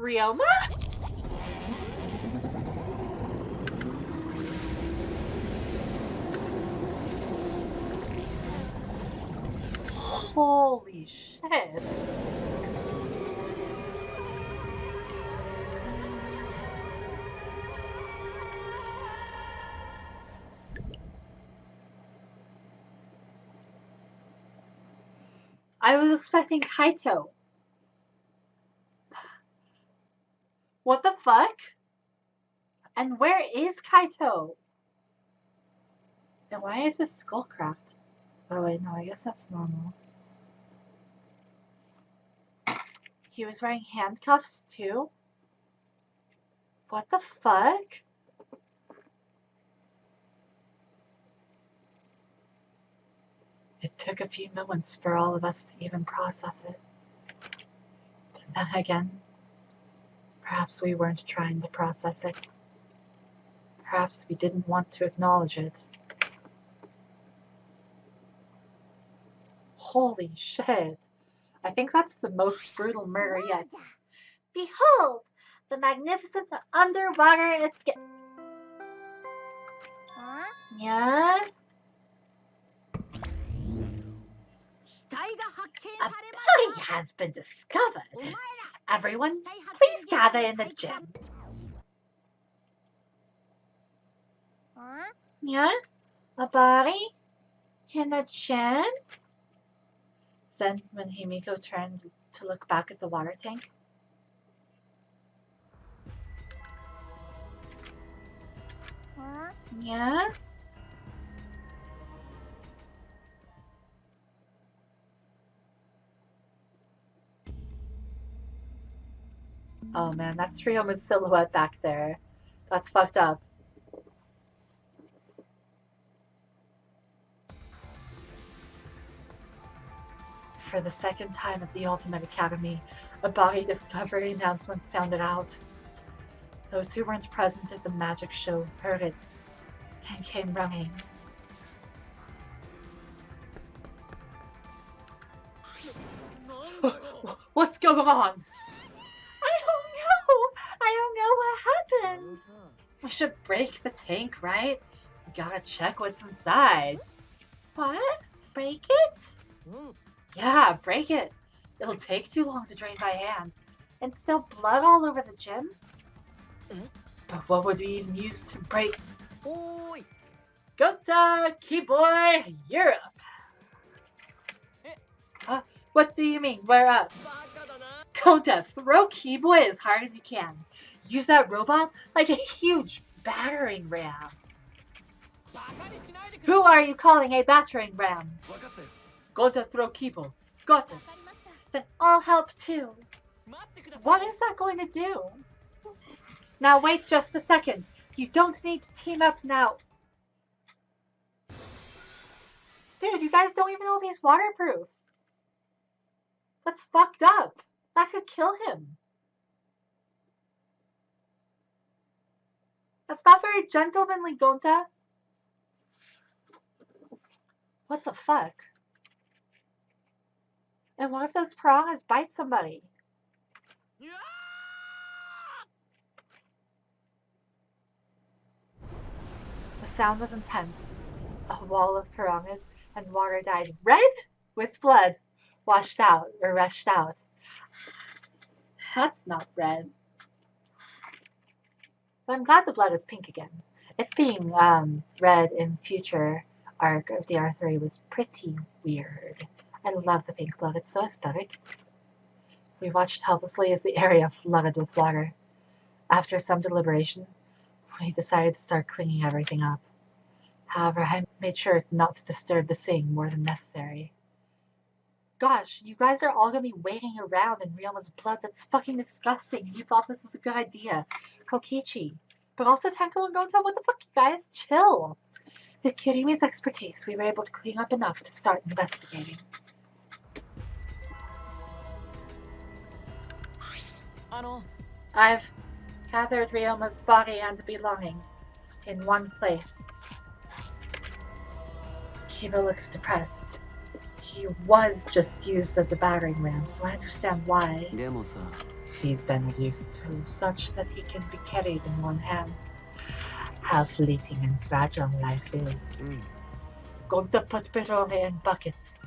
Ryoma? Holy shit. I was expecting Kaito. What the fuck? And where is Kaito? And why is his skull cracked? Oh wait, no, I guess that's normal. He was wearing handcuffs too? What the fuck? It took a few moments for all of us to even process it. But then again, perhaps we weren't trying to process it. Perhaps we didn't want to acknowledge it. Holy shit. I think that's the most brutal murder yet. Behold, the magnificent underwater escape. Yeah? A body has been discovered. Everyone, please gather in the gym. Yeah? A body? In the gym? Then, when Himiko turned to look back at the water tank, yeah? Oh man, that's Ryoma's silhouette back there. That's fucked up. For the second time at the Ultimate Academy, a body discovery announcement sounded out. Those who weren't present at the magic show heard it and came running. What's going on? I don't know what happened. We should break the tank, right? We gotta check what's inside. What? Break it? Yeah, break it. It'll take too long to drain by hand. And spill blood all over the gym? But what would we even use to break? Gota, Keyboy, you're up. What do you mean, we're up? Gota, throw Keyboy as hard as you can. Use that robot like a huge battering ram. Who are you calling a battering ram? Gota, throw Keyboy. Got it. Then I'll help too. What is that going to do? Now wait just a second. You don't need to team up now. Dude, you guys don't even know if he's waterproof. That's fucked up. That could kill him. That's not very gentlemanly, Gonta. What the fuck? And what if those piranhas bite somebody? The sound was intense. A wall of piranhas and water dyed red with blood washed out or rushed out. That's not red. But I'm glad the blood is pink again. It being red in future arc of DR3 was pretty weird. I love the pink blood, it's so aesthetic. We watched helplessly as the area flooded with water. After some deliberation, we decided to start cleaning everything up. However, I made sure not to disturb the scene more than necessary. Gosh, you guys are all gonna be waiting around in Ryoma's blood. That's fucking disgusting. You thought this was a good idea. Kokichi. But also Tenko and Gonta, what the fuck, you guys? Chill. With Kirimi's expertise, we were able to clean up enough to start investigating. I've gathered Ryoma's body and belongings in one place. Kiba looks depressed. He was just used as a battering ram, so I understand why. He's been reduced to such that he can be carried in one hand. How fleeting and fragile life is. Going to put Berong in buckets.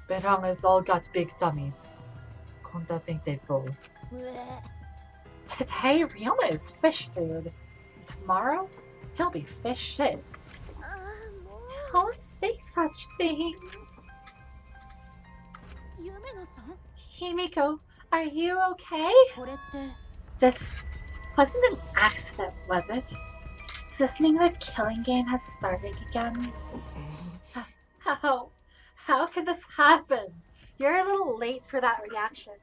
Berong has all got big tummies. Going to think they go. Today, Ryoma is fish food. Tomorrow, he'll be fish shit. Don't say such things. Himiko, are you okay? This wasn't an accident, was it? Does this mean the killing game has started again? How could this happen? You're a little late for that reaction.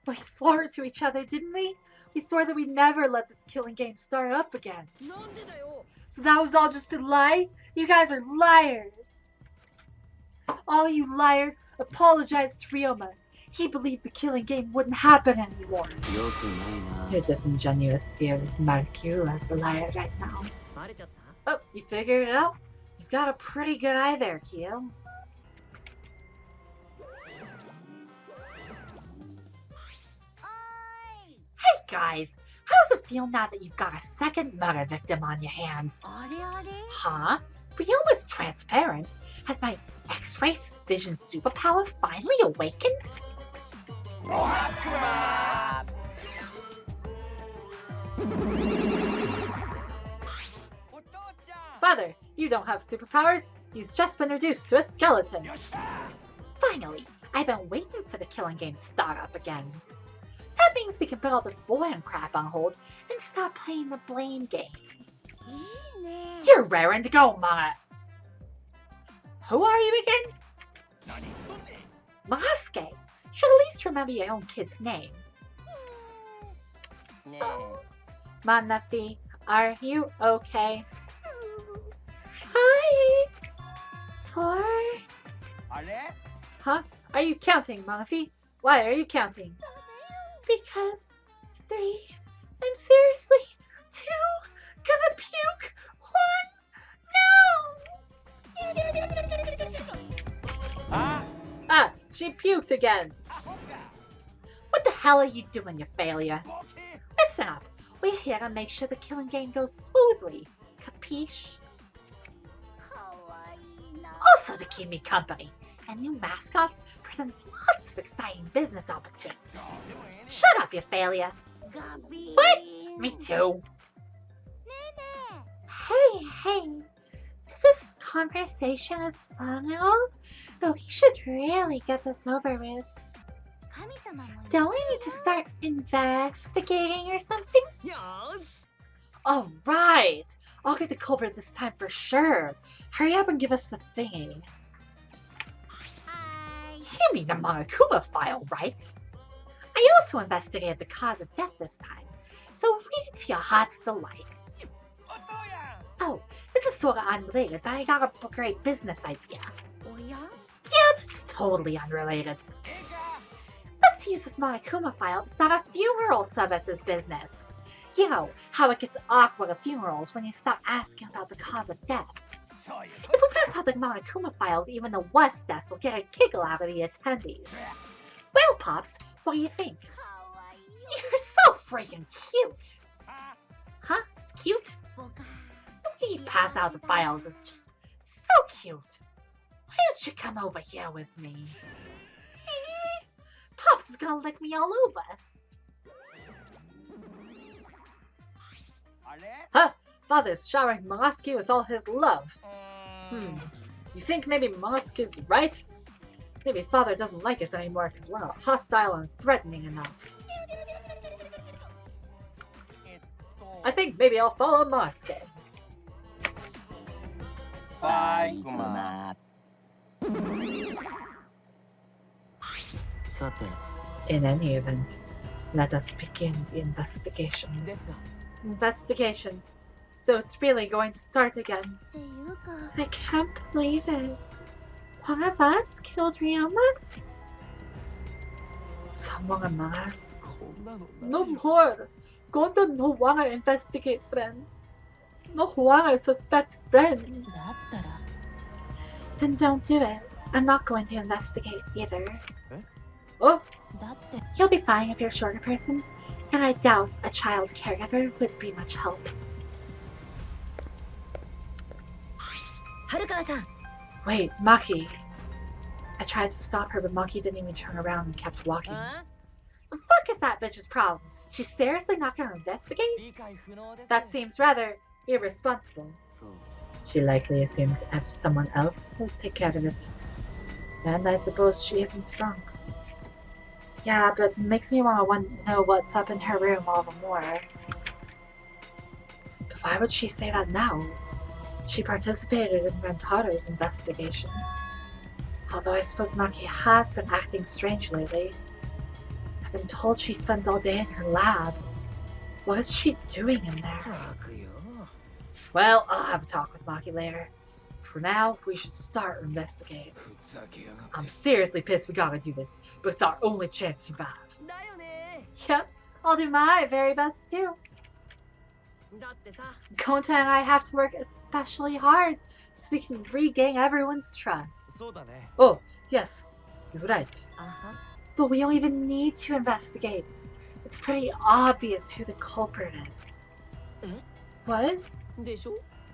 We swore to each other, didn't we? We swore that we'd never let this killing game start up again. So that was all just a lie? You guys are liars. All you liars, apologize to Ryoma. He believed the killing game wouldn't happen anymore. Your disingenuous tears mark you as the liar right now. Oh, you figured it out? You've got a pretty good eye there, Kyo. Hey guys, how's it feel now that you've got a second murder victim on your hands? Huh? Ryoma's transparent. Has my X-ray vision superpower finally awakened? Father, you don't have superpowers. He's just been reduced to a skeleton. Finally, I've been waiting for the killing game to start up again. That means we can put all this boring crap on hold and stop playing the blame game. You're raring to go, Mama. Who are you again? Masuke. Should at least remember your own kid's name. Manafi, are you okay? Hi. 4. Huh? Are you counting, Manafi? Why are you counting? Because 3. I'm seriously 2. Gonna puke. 1. No. She puked again. What the hell are you doing, you failure? Listen up. We're here to make sure the killing game goes smoothly. Capiche? Also to keep me company. And new mascots present lots of exciting business opportunities. Shut up, you failure. What? Me too. Hey. This conversation is fun and all, but we should really get this over with. Don't we need to start investigating or something? Yes. All right. I'll get the culprit this time for sure. Hurry up and give us the thingy. You mean the Monokuma file, right? I also investigated the cause of death this time, so read it to your heart's delight. Oh, this is sort of unrelated, but I got a great business idea. Yeah, that's totally unrelated. Let's use this Monokuma file to start a funeral services business. You know, how it gets awkward at funerals when you stop asking about the cause of death. If we pass out the Monokuma files, even the worst deaths will get a giggle out of the attendees. Well, Pops, what do you think? You're so freaking cute. Huh? Cute? The way you pass out the files is just so cute. Why don't you come over here with me? Pops is gonna lick me all over. Huh? Father's showering Moski with all his love. You think maybe Mosk is right? Maybe Father doesn't like us anymore because we're not hostile and threatening enough. I think maybe I'll follow Moske. Bye. In any event, let us begin the investigation. Investigation. So it's really going to start again. I can't believe it. One of us killed Ryoma? Someone among us? No more! Gondo no wanna investigate friends. No wanna suspect friends. Then don't do it. I'm not going to investigate either. Oh, you'll be fine if you're a shorter person, and I doubt a child caregiver would be much help. Wait, Maki. I tried to stop her, but Maki didn't even turn around and kept walking. The fuck is that bitch's problem? She's seriously not gonna investigate? That seems rather irresponsible. She likely assumes someone else will take care of it. And I suppose she isn't wrong. Yeah, but it makes me want to know what's up in her room all the more. But why would she say that now? She participated in Rentaro's investigation. Although I suppose Maki has been acting strange lately. I've been told she spends all day in her lab. What is she doing in there? Well, I'll have a talk with Maki later. For now, we should start investigating. I'm seriously pissed we gotta do this, but it's our only chance to survive. Yep, I'll do my very best too. Konta and I have to work especially hard so we can regain everyone's trust. Oh, yes, you're right. But we don't even need to investigate. It's pretty obvious who the culprit is. What?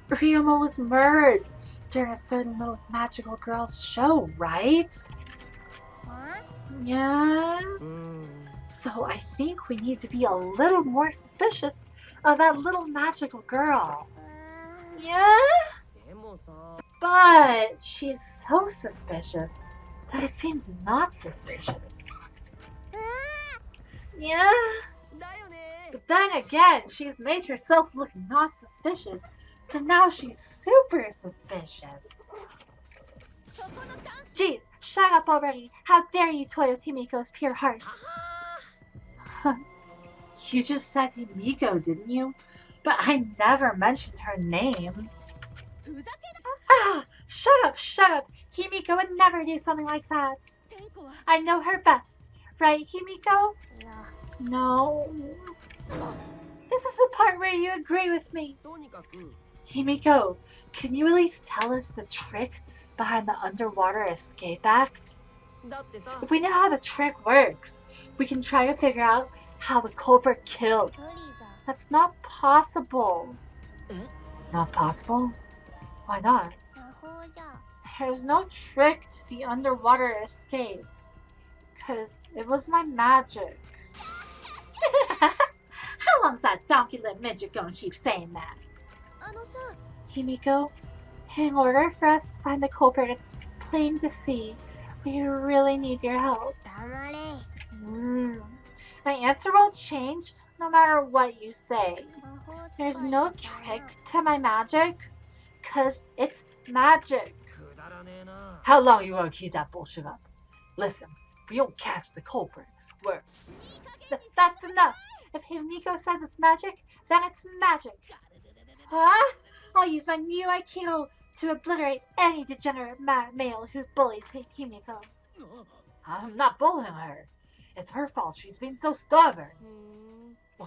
Ryoma was murdered during a certain little magical girl's show, right? Yeah? So I think we need to be a little more suspicious of that little magical girl. Yeah? But she's so suspicious that it seems not suspicious. Yeah? But then again, she's made herself look not suspicious, so now she's super suspicious. Jeez, shut up already! How dare you toy with Himiko's pure heart? You just said Himiko, didn't you? But I never mentioned her name. Ah, shut up, shut up! Himiko would never do something like that. I know her best, right, Himiko? No. This is the part where you agree with me. Himiko, can you at least tell us the trick behind the underwater escape act? If we know how the trick works, we can try to figure out how the culprit killed. That's not possible. Not possible? Why not? There's no trick to the underwater escape. 'Cause it was my magic. How long's that donkey-lipped midget gonna keep saying that? Himiko, in order for us to find the culprit, it's plain to see we really need your help. My answer won't change no matter what you say. There's no trick to my magic, 'cause it's magic. How long are you gonna keep that bullshit up? Listen, if we don't catch the culprit, that's enough. If Himiko says it's magic, then it's magic. Huh? I'll use my new Aikido to obliterate any degenerate male who bullies Himiko. I'm not bullying her. It's her fault she's being so stubborn.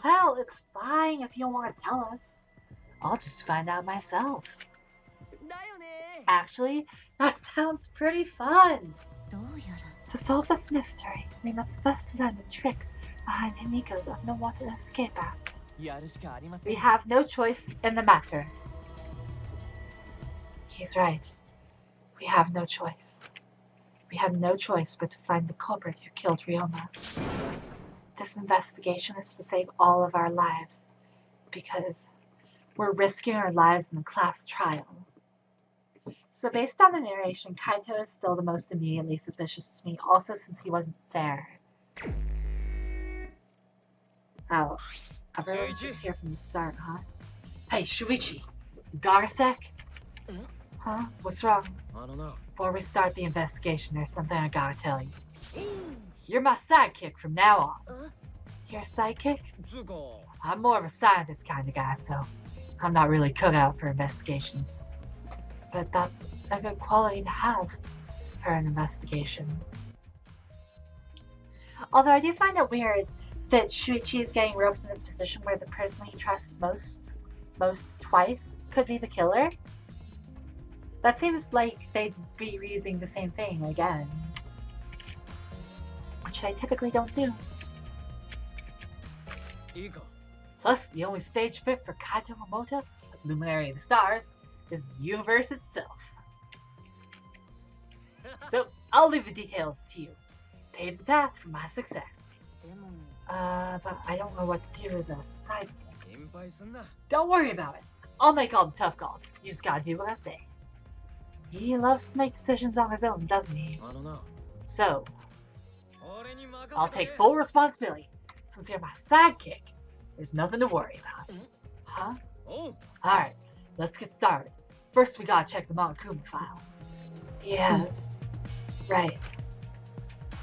Well, it's fine if you don't want to tell us. I'll just find out myself. Actually, that sounds pretty fun. To solve this mystery, we must first learn the trick behind Himiko's underwater escape act. We have no choice in the matter. He's right. We have no choice. We have no choice but to find the culprit who killed Ryoma. This investigation is to save all of our lives, because we're risking our lives in a class trial. So based on the narration, Kaito is still the most immediately suspicious to me, also since he wasn't there. Oh, everyone's just here from the start, huh? Hey, Shuichi, you got a sec? Huh? What's wrong? I don't know. Before we start the investigation, there's something I gotta tell you. You're my sidekick from now on. You're a sidekick? I'm more of a scientist kind of guy, so I'm not really cut out for investigations. But that's a good quality to have for an investigation. Although I do find it weird that Shuichi is getting roped in this position where the person he trusts most twice could be the killer. That seems like they'd be reusing the same thing again. Which which I typically don't do. Plus, the only stage fit for Kaito Momota, Luminary of the Stars, is the universe itself. So, I'll leave the details to you. Pave the path for my success. But I don't know what to do as a side. Don't worry about it. I'll make all the tough calls. You just gotta do what I say. He loves to make decisions on his own, doesn't he? So, I'll take full responsibility. Since you're my sidekick, there's nothing to worry about. Huh? Alright, let's get started. First, we gotta check the Monokuma file. Yes, right.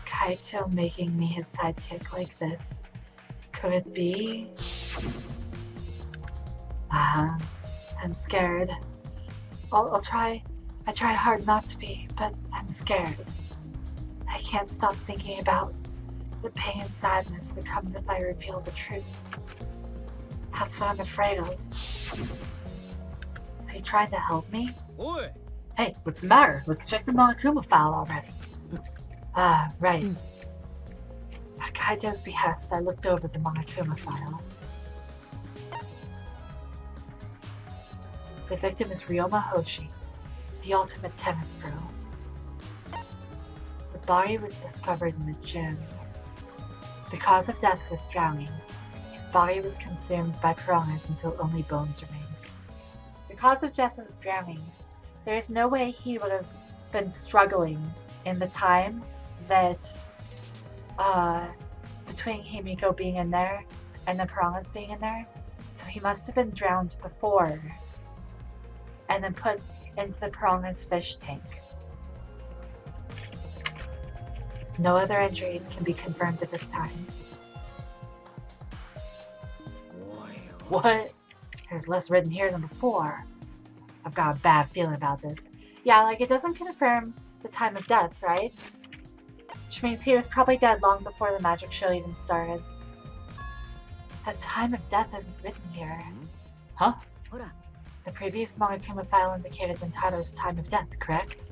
Kaito making me his sidekick like this. Could it be? I'm scared. I'll try. I try hard not to be, but I'm scared. I can't stop thinking about the pain and sadness that comes if I reveal the truth. That's what I'm afraid of. Is he trying to help me? Hey, what's the matter? Let's check the Monokuma file already. Right. At Kaito's behest, I looked over the Monokuma file. The victim is Ryoma Hoshi, the ultimate tennis pro. The body was discovered in the gym. The cause of death was drowning. His body was consumed by piranhas until only bones remained. The cause of death was drowning. There is no way he would have been struggling in the time that between Himiko being in there and the piranhas being in there. So he must have been drowned before and then put into the piranha's fish tank. No other injuries can be confirmed at this time. What? There's less written here than before. I've got a bad feeling about this. Yeah, like it doesn't confirm the time of death, right? Which means he was probably dead long before the magic show even started. The time of death isn't written here. Huh? The previous Monokuma file indicated Rintaro's time of death, correct?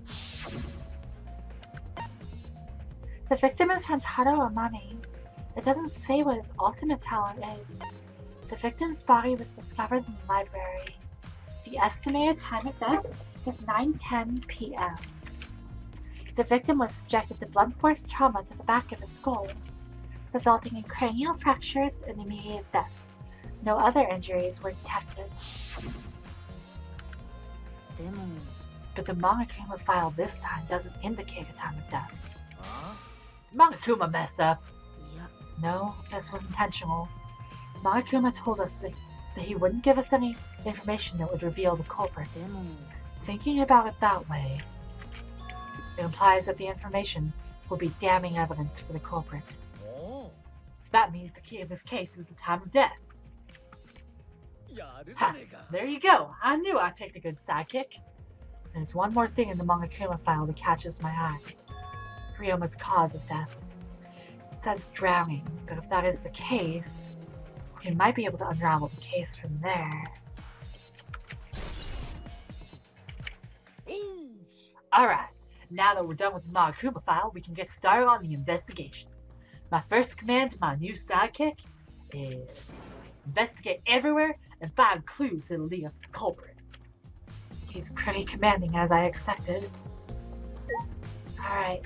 The victim is Rintaro Amami. It doesn't say what his ultimate talent is. The victim's body was discovered in the library. The estimated time of death is 9:10 p.m. The victim was subjected to blunt force trauma to the back of his skull, resulting in cranial fractures and immediate death. No other injuries were detected. But the Monokuma file this time doesn't indicate a time of death. Did Monokuma mess up? No, this was intentional. Monokuma told us that he wouldn't give us any information that would reveal the culprit. Thinking about it that way, it implies that the information will be damning evidence for the culprit. So that means the key of this case is the time of death. Ha, there you go. I knew I picked a good sidekick. There's one more thing in the Monokuma file that catches my eye. Ryoma's cause of death. It says drowning, but if that is the case, we might be able to unravel the case from there. Alright, now that we're done with the Monokuma file, we can get started on the investigation. My first command to my new sidekick is investigate everywhere and find clues that'll lead us to the culprit. He's pretty commanding, as I expected. Alright,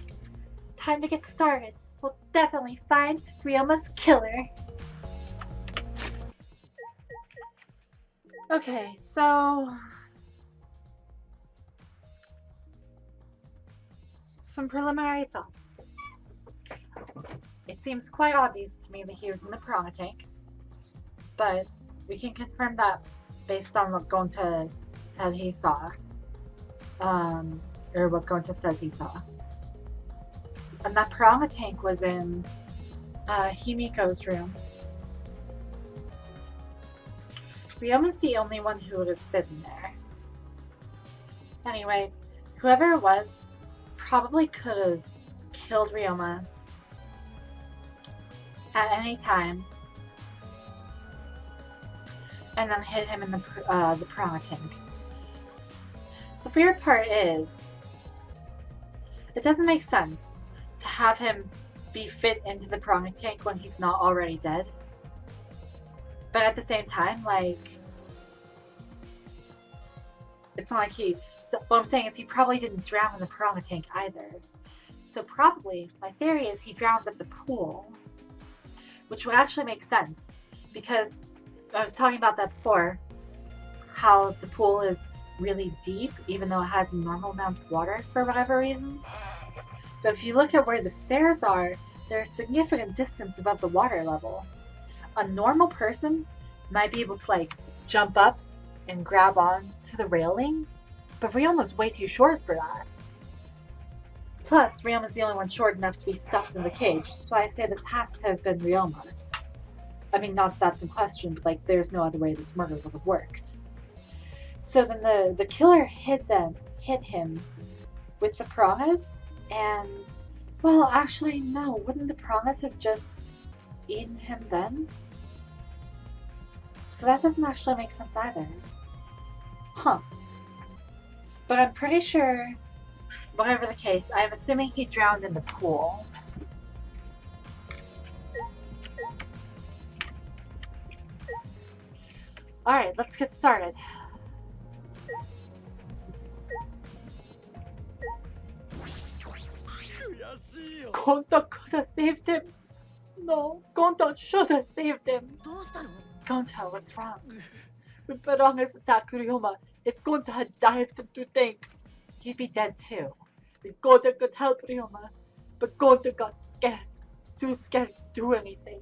time to get started. We'll definitely find Ryoma's killer. Okay, so some preliminary thoughts. It seems quite obvious to me that he was in the piranha tank, but we can confirm that based on what Gonta said he saw. Or what Gonta says he saw. And that piranha tank was in Himiko's room. Ryoma's the only one who would have fit in there. Anyway, whoever it was probably could have killed Ryoma at any time and then hid him in the piranha tank. The weird part is, it doesn't make sense to have him be fit into the piranha tank when he's not already dead. But at the same time, like, it's not like he... So what I'm saying is he probably didn't drown in the piranha tank either. So probably, my theory is he drowned at the pool. Which would actually make sense. Because I was talking about that before. How the pool is really deep, even though it has a normal amount of water for whatever reason. But if you look at where the stairs are, they're a significant distance above the water level. A normal person might be able to, like, jump up and grab on to the railing, but Ryoma's way too short for that. Plus, Ryoma's the only one short enough to be stuffed in the cage, so I say this has to have been Ryoma. I mean, not that that's in question, but, like, there's no other way this murder would have worked. So then the killer hit him with the piranhas, and, well, actually, no, wouldn't the piranhas have just eaten him then? So that doesn't actually make sense either. Huh. But I'm pretty sure, whatever the case, I'm assuming he drowned in the pool. Alright, let's get started. Gonta could have saved him. No, Gonta should have saved him. Gonta, what's wrong? When piranhas attacked Ryoma, if Gonta had dived into the tank, he'd be dead too. If Gonta could help Ryoma, but Gonta got scared. Too scared to do anything.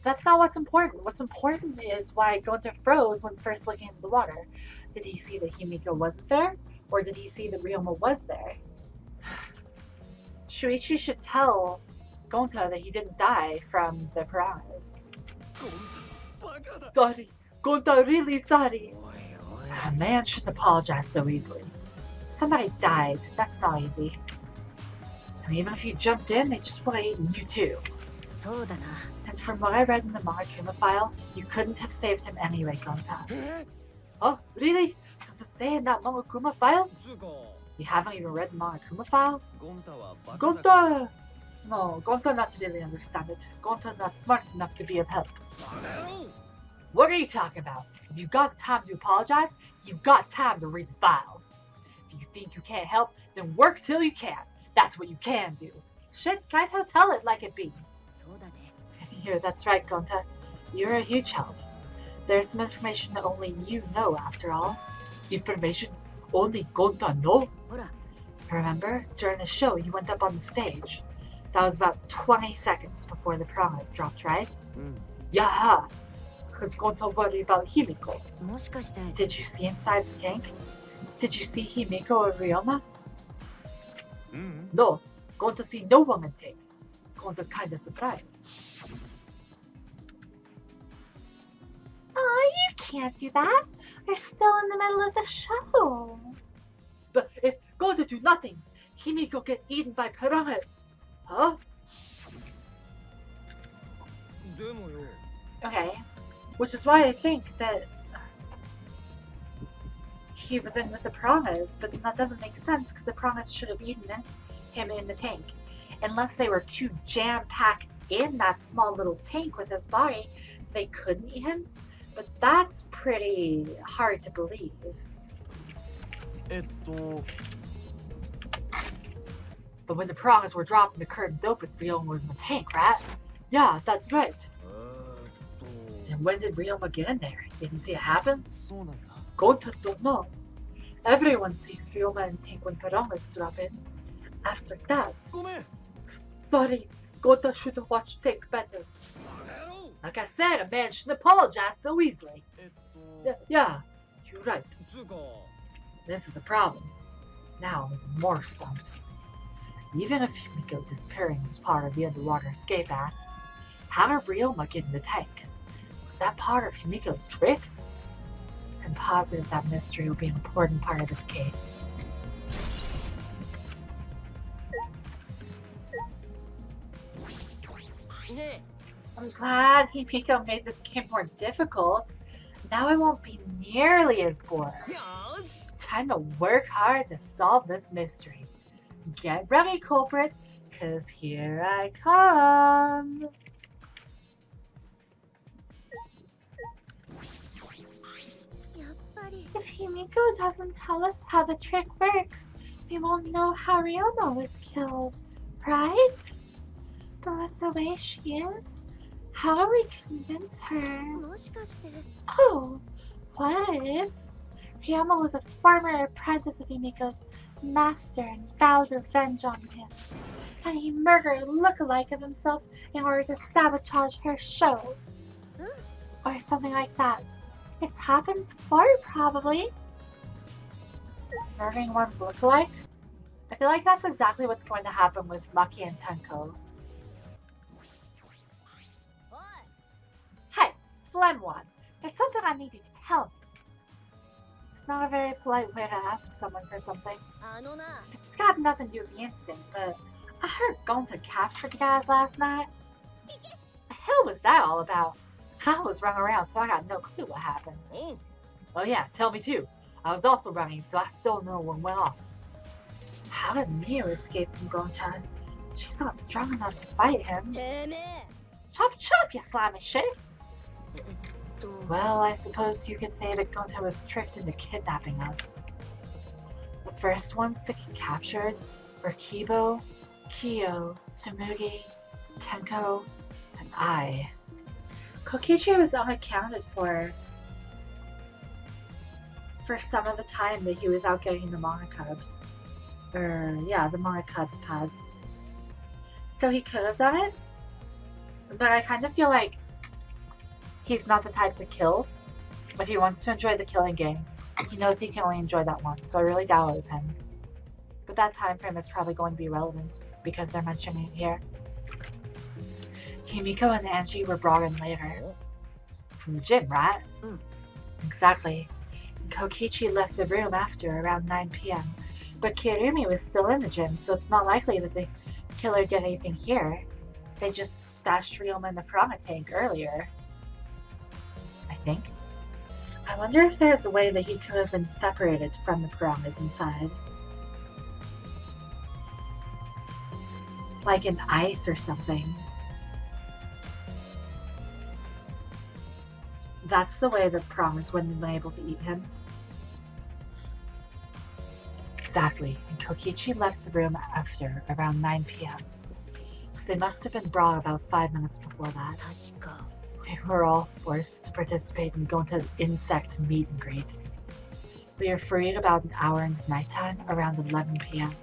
That's not what's important. What's important is why Gonta froze when first looking into the water. Did he see that Himiko wasn't there? Or did he see that Ryoma was there? Shuichi should tell Gonta that he didn't die from the piranhas. Sorry. Gonta really sorry. A man shouldn't apologize so easily. Somebody died. That's not easy. And even if you jumped in, they just would have eaten you too. And from what I read in the Monokuma file, you couldn't have saved him anyway, Gonta. Oh, really? Does it say in that Monokuma file? You haven't even read the Monokuma file? Gonta! No, Gonta not really understand it. Gonta not smart enough to be of help. What are you talking about? If you got time to apologize, you've got time to read the file. If you think you can't help, then work till you can. That's what you can do. Shit, Kaito, tell it like it be. Here, that's right, Gonta. You're a huge help. There's some information that only you know, after all. Information only Gonta know? Remember, during the show, you went up on the stage. That was about 20 seconds before the piranhas dropped, right? Yeah, because Gonta worried about Himiko. Did you see inside the tank? Did you see Himiko or Ryoma? No, Gonta see no one in tank. Gonta kinda surprised. Oh, you can't do that. We're still in the middle of the show. But if Gonta do nothing, Himiko get eaten by piranhas. Huh? Okay. Which is why I think that he was in with the piranhas, but that doesn't make sense because the piranhas should have eaten him in the tank. Unless they were too jam-packed in that small little tank with his body, they couldn't eat him. But that's pretty hard to believe. But when the piranhas were dropped and the curtains opened, Ryoma was in the tank, right? Yeah, that's right. And when did Ryoma get in there? You didn't see it happen? Gonta don't know. Everyone sees Ryoma in the tank when piranhas drop in. After that... Sorry, Gonta should have watched tank better. Like I said, a man shouldn't apologize so easily. Yeah, you're right. This is a problem. Now I'm even more stumped. Even if Himiko disappearing was part of the Underwater Escape Act, how did Ryoma get in the tank? Was that part of Himiko's trick? I'm positive that mystery will be an important part of this case. I'm glad Himiko made this game more difficult. Now I won't be nearly as bored. Time to work hard to solve this mystery. Get ready, culprit, 'cause here I come. If Himiko doesn't tell us how the trick works, we won't know how Ryoma was killed, right? But with the way she is, how will we convince her? Oh, what if Ryoma was a former apprentice of Himiko's master and vowed revenge on him, and he murdered a look-alike of himself in order to sabotage her show? Or something like that. It's happened before, probably. Murdering one's look-alike? I feel like that's exactly what's going to happen with Maki and Tenko. Hey, Phlegm One, there's something I need you to tell me. It's not a very polite way to ask someone for something. It's got nothing to do with the incident, but I heard Gonta captured the guys last night. The hell was that all about? I was rung around, so I got no clue what happened. Oh yeah, tell me too. I was also running, so I still know what went off. How did Mio escape from Gonta? She's not strong enough to fight him. Chop chop, you slimy shit! Well, I suppose you could say that Gonta was tricked into kidnapping us. The first ones to get captured were Kibo, Kyo, Tsumugi, Tenko, and I. Kokichi was unaccounted for some of the time that he was out getting the manga cubs. The manga cubs pads. So he could have done it, but I kind of feel like he's not the type to kill. If he wants to enjoy the killing game, he knows he can only enjoy that once, so I really doubt it was him. But that time frame is probably going to be relevant, because they're mentioning it here. Himiko and Angie were brought in later. From the gym, right? Exactly. Kokichi left the room after around 9 p.m. But Kirumi was still in the gym, so it's not likely that the killer did anything here. They just stashed Ryoma in the piranha tank earlier. I think. I wonder if there's a way that he could have been separated from the piranhas inside. Like in ice or something. That's the way the piranhas wouldn't have been able to eat him. Exactly, and Kokichi left the room after around 9 p.m. So they must have been brought about 5 minutes before that. We were all forced to participate in Gonta's insect meet and greet. We were freed about an hour into nighttime, around 11 p.m.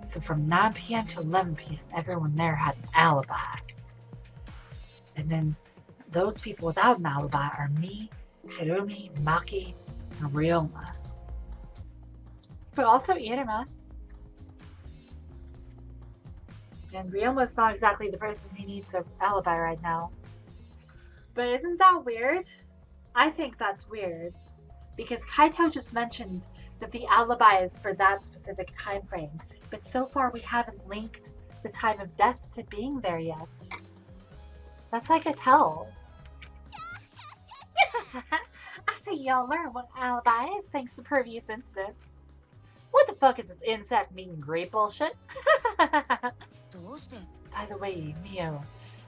So from 9 p.m. to 11 p.m., everyone there had an alibi. And then those people without an alibi are me, Hirumi, Maki, and Ryoma. But also Iruma. And Ryoma's not exactly the person who needs an alibi right now. But isn't that weird? I think that's weird. Because Kaito just mentioned that the alibi is for that specific time frame. But so far we haven't linked the time of death to being there yet. That's like a tell. I see y'all learn what an alibi is thanks to previous incident. What the fuck is this insect meet and greet bullshit? By the way, Mio,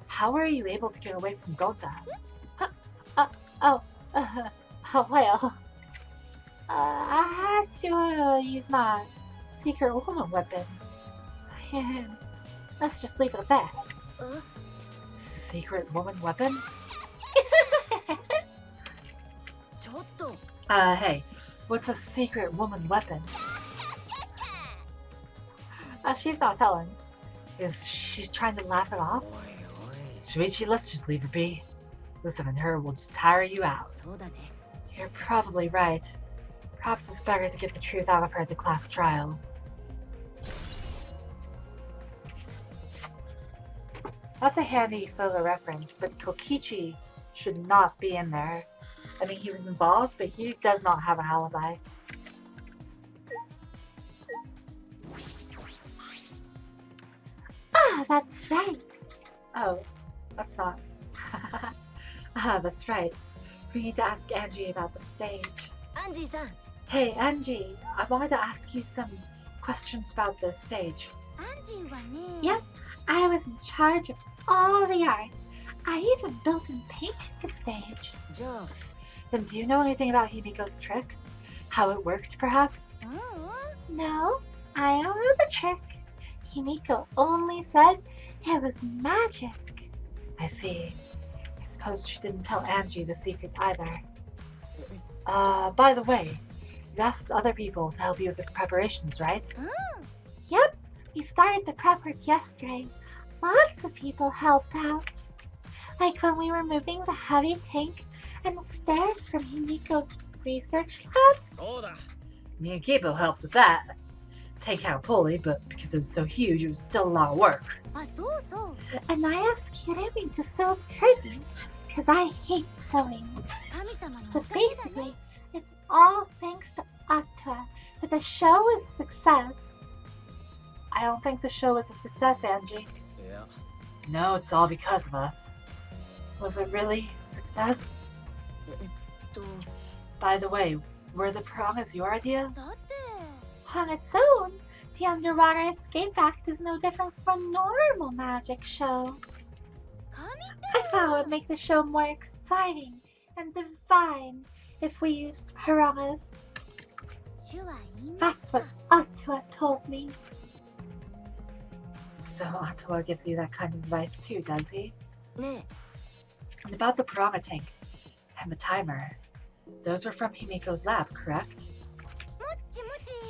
how were you able to get away from Gonta? Well, I had to use my secret woman weapon. Let's just leave it at that. Secret woman weapon? Hey, what's a secret woman weapon? She's not telling. Is she trying to laugh it off? Shuichi, let's just leave her be. Listening to her will just tire you out. You're probably right. Perhaps it's better to get the truth out of her at the class trial. That's a handy photo reference, but Kokichi should not be in there. I mean, he was involved, but he does not have an alibi. Ah, that's right. Oh, that's not. That's right. We need to ask Angie about the stage. Angie-san. Hey, Angie, I wanted to ask you some questions about the stage. Yep, I was in charge of all the art. I even built and painted the stage. Then do you know anything about Himiko's trick? How it worked, perhaps? No, I don't know the trick. Himiko only said it was magic. I see. I suppose she didn't tell Angie the secret either. By the way, you asked other people to help you with the preparations, right? Yep, we started the prep work yesterday. Lots of people helped out. Like when we were moving the heavy tank and the stairs from Himiko's research lab. Me and Kibo helped with that. Tank had a pulley, but because it was so huge, it was still a lot of work. And I asked Kiremi to sew curtains, because I hate sewing. So basically, it's all thanks to Atua that the show was a success. I don't think the show was a success, Angie. Yeah. No, it's all because of us. Was it really a success? By the way, were the piranhas your idea? On its own, the Underwater Escape Act is no different from a normal magic show. I thought it would make the show more exciting and divine if we used piranhas. That's what Atua told me. So Atua gives you that kind of advice too, does he? And about the piranha tank and the timer, those were from Himiko's lab, correct?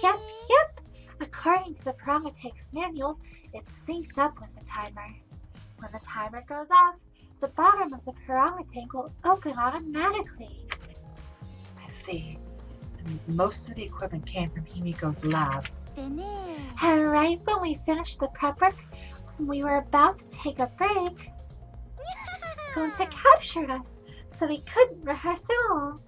Yep. According to the piranha tank's manual, it's synced up with the timer. When the timer goes off, the bottom of the piranha tank will open automatically. I see. That means most of the equipment came from Himiko's lab. And right when we finished the prep work, when we were about to take a break, going to capture us, so we couldn't rehearse at all.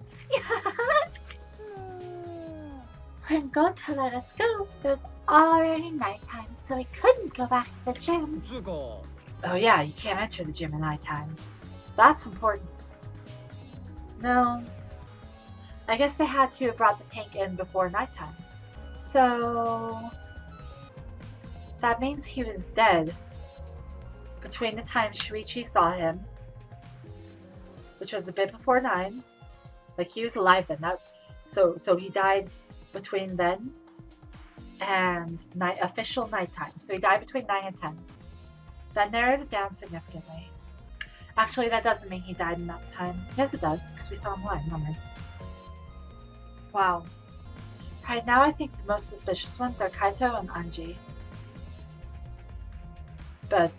When Goto let us go, it was already nighttime, so we couldn't go back to the gym. Oh yeah, you can't enter the gym at nighttime. That's important. No. I guess they had to have brought the tank in before nighttime. So that means he was dead between the time Shuichi saw him, which was a bit before 9. Like, he was alive then. So he died between then and official nighttime. So he died between 9 and 10. That narrows it down significantly. Actually, that doesn't mean he died in that time. Yes, it does, because we saw him live. Remember? Wow. Right now, I think the most suspicious ones are Kaito and Anji. But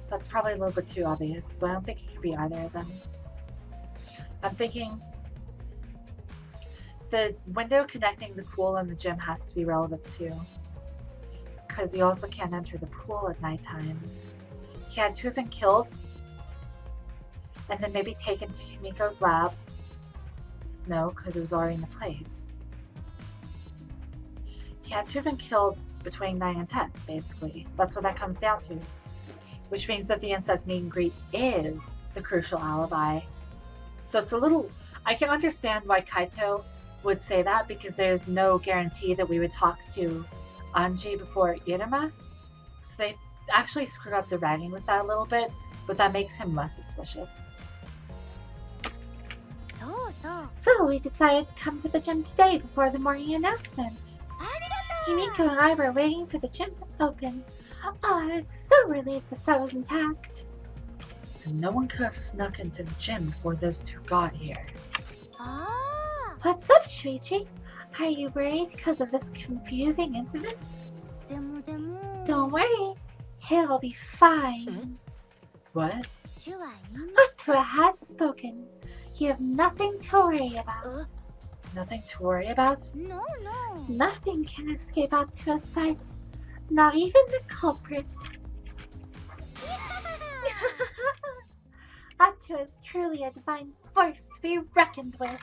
that's probably a little bit too obvious, so I don't think it could be either of them. I'm thinking the window connecting the pool and the gym has to be relevant too, because you also can't enter the pool at nighttime. He had to have been killed and then maybe taken to Himiko's lab. No, because it was already in the place. He had to have been killed between 9 and 10, basically. That's what that comes down to. Which means that the insect meet and greet is the crucial alibi. So it's a little... I can understand why Kaito would say that, because there's no guarantee that we would talk to Anji before Iruma. So they actually screwed up the writing with that a little bit, but that makes him less suspicious. So we decided to come to the gym today before the morning announcement. Himiko and I were waiting for the gym to open. Oh, I was so relieved the cell was intact. So no one could have snuck into the gym before those two got here. What's up, Shuichi? Are you worried because of this confusing incident? Don't worry, he'll be fine. What? Atua has spoken. You have nothing to worry about. Nothing to worry about? No. Nothing can escape Atua's sight. Not even the culprit. Atua is truly a divine force to be reckoned with.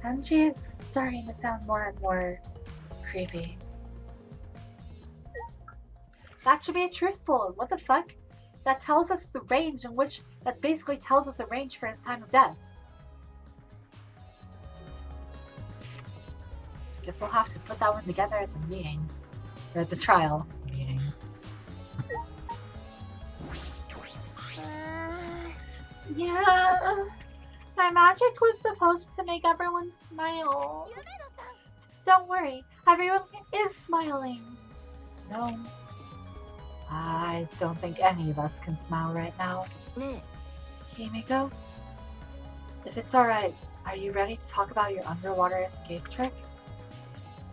Anji is starting to sound more and more creepy. That should be a truth bullet. What the fuck? That tells us the range in which... That basically tells us a range for his time of death. Guess we'll have to put that one together at the meeting. Or the trial meeting. Yeah, my magic was supposed to make everyone smile. Don't worry, everyone is smiling. No, I don't think any of us can smile right now. Himiko, if it's alright, are you ready to talk about your underwater escape trick?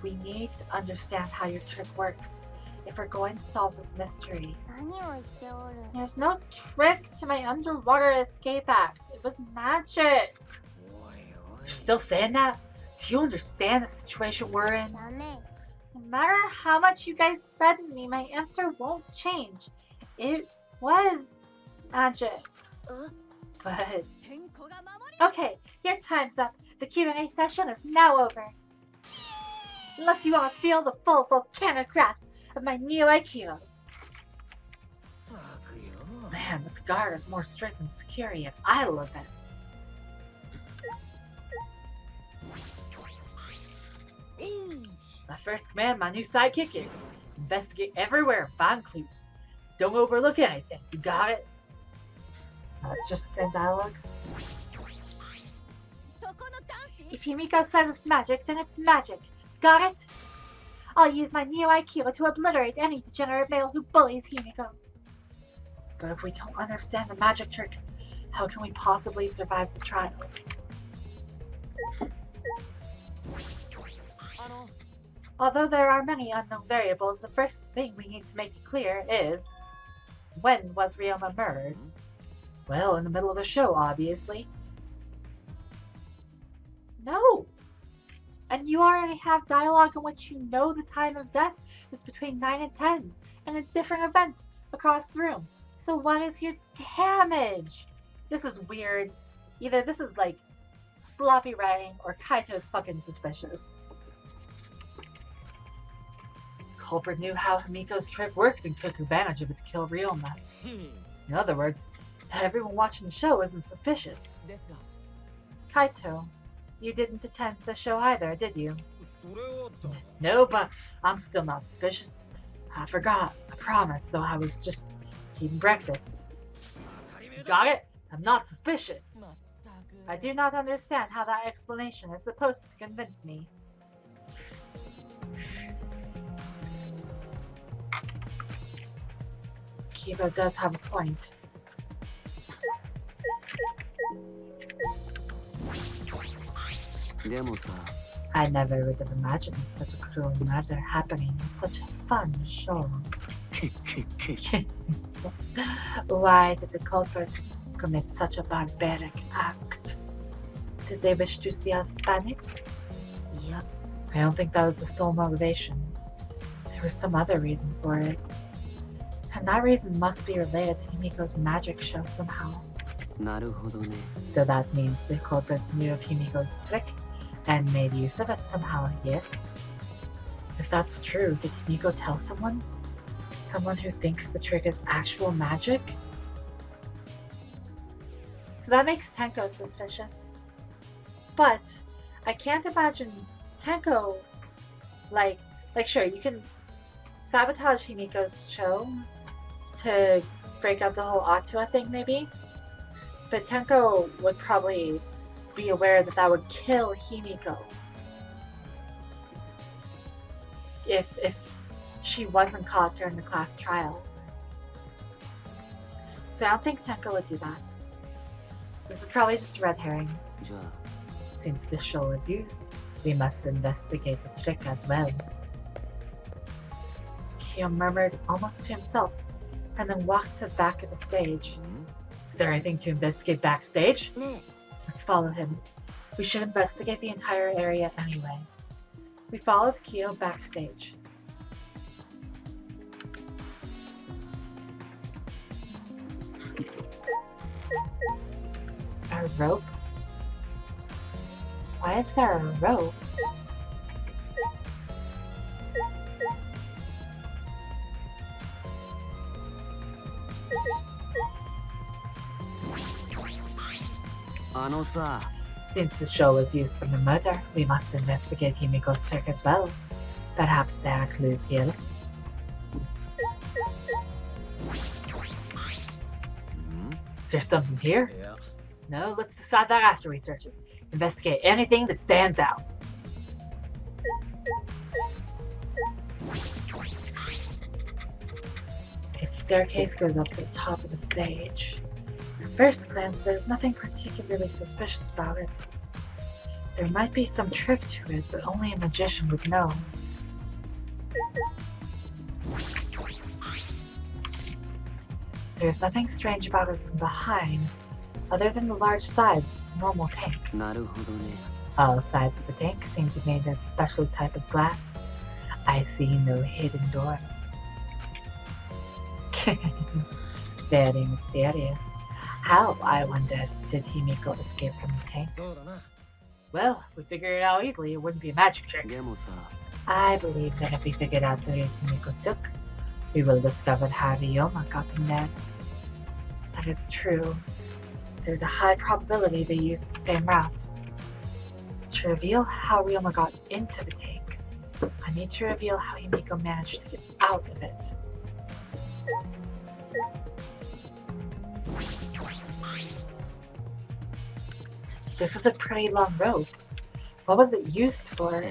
We need to understand how your trick works if we're going to solve this mystery. There's no trick to my underwater escape act. It was magic. You're still saying that? Do you understand the situation we're in? No matter how much you guys threaten me, my answer won't change. It was magic. But... Okay, your time's up. The Q&A session is now over. Unless you want to feel the full volcanic wrath of my Neo IQ. Man, this guard is more strict than security at idle events. My first command, my new sidekick is investigate everywhere and find clues. Don't overlook anything. You got it? That's just the same dialogue. If Himiko says it's magic, then it's magic. Got it? I'll use my Neo IQ to obliterate any degenerate male who bullies Himiko. But if we don't understand the magic trick, how can we possibly survive the trial? Although there are many unknown variables, the first thing we need to make clear is... when was Ryoma murdered? Well, in the middle of a show, obviously. No! And you already have dialogue in which you know the time of death is between 9 and 10, and a different event across the room. So what is your damage? This is weird. Either this is like sloppy writing or Kaito's fucking suspicious. Culprit knew how Himiko's trick worked and took advantage of it to kill Ryoma. In other words, everyone watching the show isn't suspicious. Kaito, you didn't attend the show either, did you? No, but I'm still not suspicious. I forgot, I promised, so I was just eating breakfast. Got it? I'm not suspicious. I do not understand how that explanation is supposed to convince me. Kiba does have a point. I never would have imagined such a cruel murder happening in such a fun show. Why did the culprit commit such a barbaric act? Did they wish to see us panic? Yeah. I don't think that was the sole motivation. There was some other reason for it. And that reason must be related to Himiko's magic show somehow. So that means the culprit knew of Himiko's trick and made use of it somehow, yes? If that's true, did Himiko tell someone? Someone who thinks the trick is actual magic? So that makes Tenko suspicious. But I can't imagine Tenko, like sure, you can sabotage Himiko's show to break up the whole Atua thing maybe, but Tenko would probably be aware that that would kill Himiko if she wasn't caught during the class trial. So I don't think Tenko would do that. This is probably just a red herring. Since the show is used, we must investigate the trick as well. Kyo murmured almost to himself, and then walked to the back of the stage. Is there anything to investigate backstage? Let's follow him. We should investigate the entire area anyway. We followed Kyo backstage. A rope? Why is there a rope? Since the show was used for the murder, we must investigate Himiko's trick as well. Perhaps there are clues here. Is there something here? Yeah. No, let's decide that after we search it. Investigate anything that stands out. A staircase goes up to the top of the stage. At first glance, there's nothing particularly suspicious about it. There might be some trick to it, but only a magician would know. There's nothing strange about it from behind, other than the large size of a normal tank. All sides of the tank seem to be made of a special type of glass. I see no hidden doors. Very mysterious. How, I wonder, did Himiko escape from the tank? Well, we figured it out easily. It wouldn't be a magic trick. I believe that if we figured out the route Himiko took, we will discover how Ryoma got in there. That is true. There's a high probability they used the same route. To reveal how Ryoma got into the tank, I need to reveal how Himiko managed to get out of it. This is a pretty long rope. What was it used for?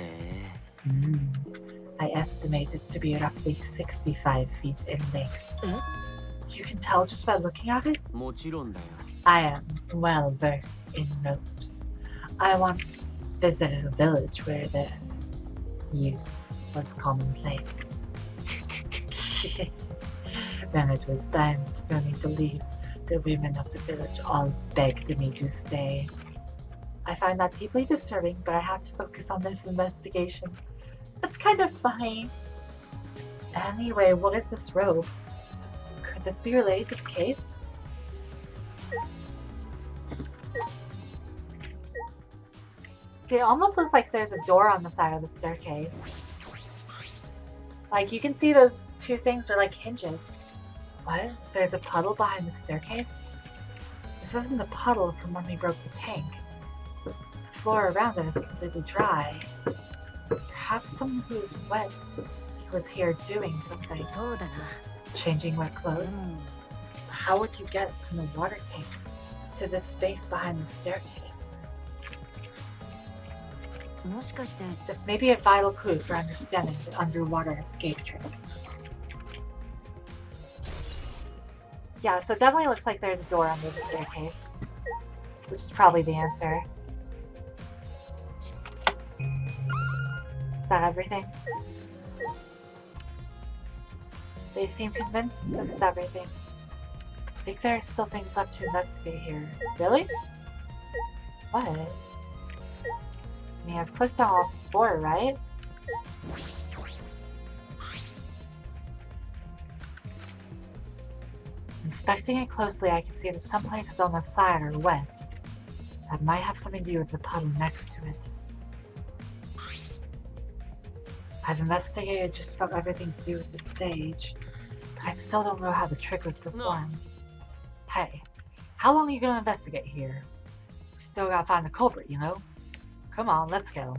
I estimate it to be roughly 65 feet in length. You can tell just by looking at it? I am well versed in ropes. I once visited a village where their use was commonplace. When it was time for me to leave, the women of the village all begged me to stay. I find that deeply disturbing, but I have to focus on this investigation. That's kind of funny. Anyway, what is this rope? Could this be related to the case? See, it almost looks like there's a door on the side of the staircase. Like, you can see those two things are like hinges. What? There's a puddle behind the staircase? This isn't the puddle from when we broke the tank. The floor around it is completely dry. Perhaps someone who was wet was here doing something. Changing wet clothes. How would you get from the water tank to this space behind the staircase? This may be a vital clue for understanding the underwater escape trick. Yeah, so it definitely looks like there's a door under the staircase, which is probably the answer. Is that everything? They seem convinced this is everything. I think there are still things left to investigate here. Really? What? I mean, I've clicked on all four, right? Inspecting it closely, I can see that some places on the side are wet. That might have something to do with the puddle next to it. I've investigated just about everything to do with the stage, but I still don't know how the trick was performed. Hey, how long are you gonna investigate here? We still gotta find the culprit, you know? Come on, let's go.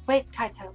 Wait, Kaito.